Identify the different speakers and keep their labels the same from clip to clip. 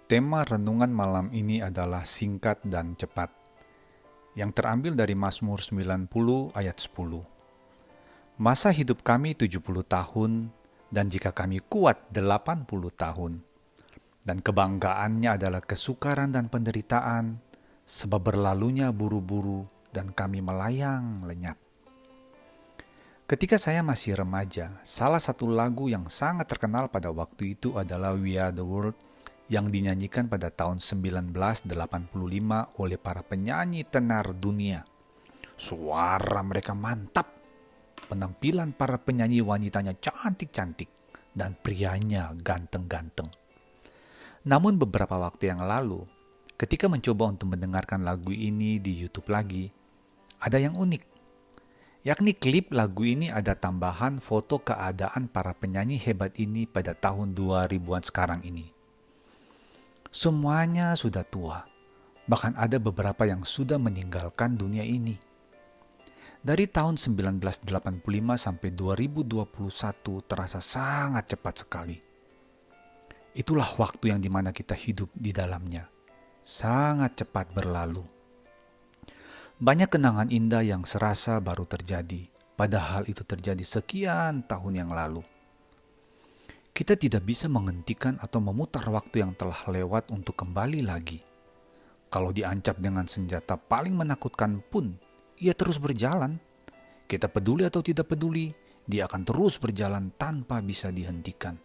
Speaker 1: Tema renungan malam ini adalah singkat dan cepat, yang terambil dari Mazmur 90 ayat 10. Masa hidup kami 70 tahun, dan jika kami kuat 80 tahun. Dan kebanggaannya adalah kesukaran dan penderitaan, sebab berlalunya buru-buru dan kami melayang lenyap. Ketika saya masih remaja, salah satu lagu yang sangat terkenal pada waktu itu adalah We Are The World yang dinyanyikan pada tahun 1985 oleh para penyanyi tenar dunia. Suara mereka mantap, penampilan para penyanyi wanitanya cantik-cantik, dan prianya ganteng-ganteng. Namun beberapa waktu yang lalu, ketika mencoba untuk mendengarkan lagu ini di YouTube lagi, ada yang unik. Yakni klip lagu ini ada tambahan foto keadaan para penyanyi hebat ini pada tahun 2000-an sekarang ini. Semuanya sudah tua, bahkan ada beberapa yang sudah meninggalkan dunia ini. Dari tahun 1985 sampai 2021 terasa sangat cepat sekali. Itulah waktu yang dimana kita hidup di dalamnya. Sangat cepat berlalu. Banyak kenangan indah yang serasa baru terjadi, padahal itu terjadi sekian tahun yang lalu. Kita tidak bisa menghentikan atau memutar waktu yang telah lewat untuk kembali lagi. Kalau diancam dengan senjata paling menakutkan pun, ia terus berjalan. Kita peduli atau tidak peduli, dia akan terus berjalan tanpa bisa dihentikan.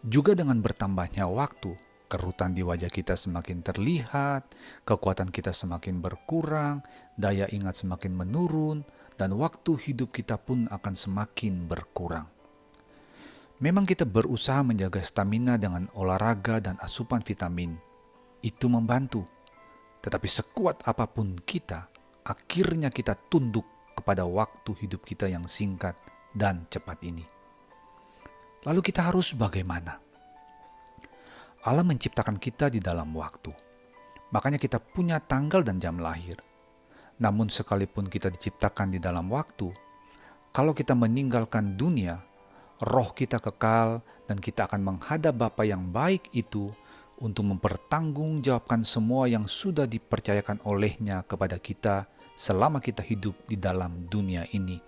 Speaker 1: Juga dengan bertambahnya waktu, kerutan di wajah kita semakin terlihat, kekuatan kita semakin berkurang, daya ingat semakin menurun, dan waktu hidup kita pun akan semakin berkurang. Memang kita berusaha menjaga stamina dengan olahraga dan asupan vitamin. Itu membantu. Tetapi sekuat apapun kita, akhirnya kita tunduk kepada waktu hidup kita yang singkat dan cepat ini. Lalu kita harus bagaimana? Allah menciptakan kita di dalam waktu. Makanya kita punya tanggal dan jam lahir. Namun sekalipun kita diciptakan di dalam waktu, kalau kita meninggalkan dunia, roh kita kekal dan kita akan menghadap Bapa yang baik itu untuk mempertanggungjawabkan semua yang sudah dipercayakan olehnya kepada kita selama kita hidup di dalam dunia ini.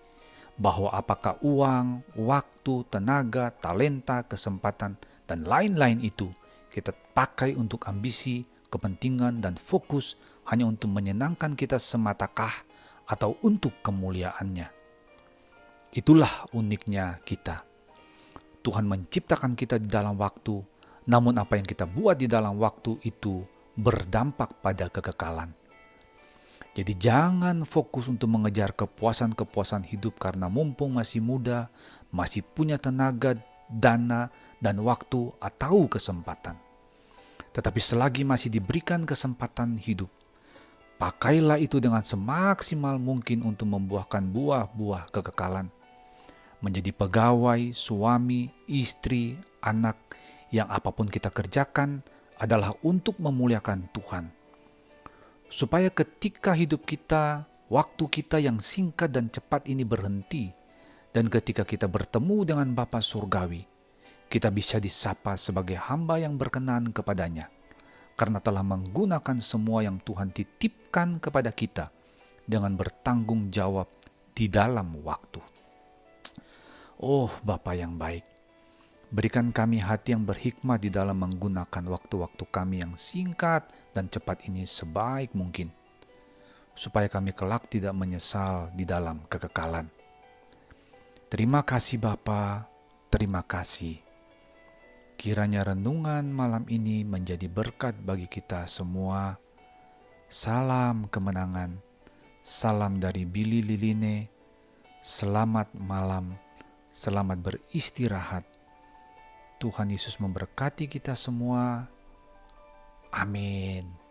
Speaker 1: Bahwa apakah uang, waktu, tenaga, talenta, kesempatan, dan lain-lain itu kita pakai untuk ambisi, kepentingan, dan fokus hanya untuk menyenangkan kita sematakah atau untuk kemuliaannya. Itulah uniknya kita. Tuhan menciptakan kita di dalam waktu, namun apa yang kita buat di dalam waktu itu berdampak pada kekekalan. Jadi jangan fokus untuk mengejar kepuasan-kepuasan hidup karena mumpung masih muda, masih punya tenaga, dana, dan waktu atau kesempatan. Tetapi selagi masih diberikan kesempatan hidup, pakailah itu dengan semaksimal mungkin untuk membuahkan buah-buah kekekalan. Menjadi pegawai, suami, istri, anak, yang apapun kita kerjakan adalah untuk memuliakan Tuhan. Supaya ketika hidup kita, waktu kita yang singkat dan cepat ini berhenti, dan ketika kita bertemu dengan Bapa Surgawi, kita bisa disapa sebagai hamba yang berkenan kepadanya, karena telah menggunakan semua yang Tuhan titipkan kepada kita dengan bertanggung jawab di dalam waktu. Oh Bapa yang baik, berikan kami hati yang berhikmat di dalam menggunakan waktu-waktu kami yang singkat dan cepat ini sebaik mungkin, supaya kami kelak tidak menyesal di dalam kekekalan. Terima kasih Bapa, terima kasih. Kiranya renungan malam ini menjadi berkat bagi kita semua. Salam kemenangan, salam dari Billy Liline, selamat malam, selamat beristirahat. Tuhan Yesus memberkati kita semua. Amin.